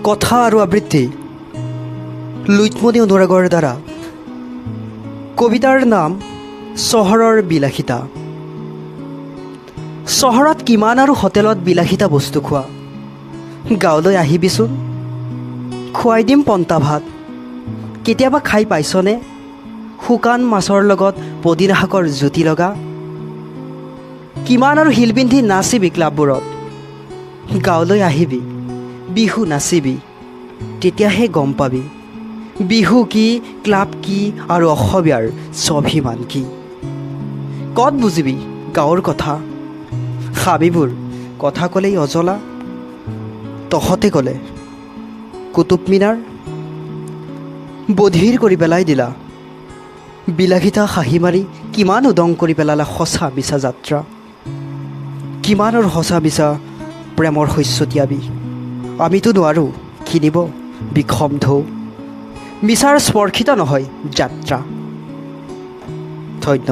কথা আৰু আবৃত্তি লুইতমণি অনুৰাগৰ দ্বাৰা। কবিতাৰ নাম চহৰৰ বিলাসিতা। চহৰত কিমান আৰু হোটেলত বিলাসিতা বস্তু খোৱা, গাঁৱলৈ আহিবিচোন, খুৱাই দিম পন্তা ভাত। কেতিয়াবা খাই পাইছনে শুকান মাছৰ লগত পদিনা শাকৰ জুতি লগা? কিমান আৰু শিল পিন্ধি নাচিবি ক্লাববোৰত, গাঁৱলৈ আহিবি, বিহু নাচিবি, তেতিয়াহে গম পাবি বিহু কি, ক্লাব কি আৰু অসমীয়াৰ স্বাভিমান কি। ক'ত বুজিবি গাঁৱৰ কথা, হাবিবোৰ কথা ক'লেই অজলা। তহঁতে ক'লে কুতুব মিনাৰ বধিৰ কৰি পেলাই দিলা। বিলাসিতা হাঁহি মাৰি কিমান উদং কৰি পেলালা সঁচা মিছা যাত্ৰা। কিমানৰ সঁচা মিছা প্ৰেমৰ শস্য তিয়াবি। আমিতো নোৱাৰোঁ কিনিব বিষম ঢৌ, মিছাৰ স্পৰ্শিত নহয় যাত্ৰা। ধন্যবাদ।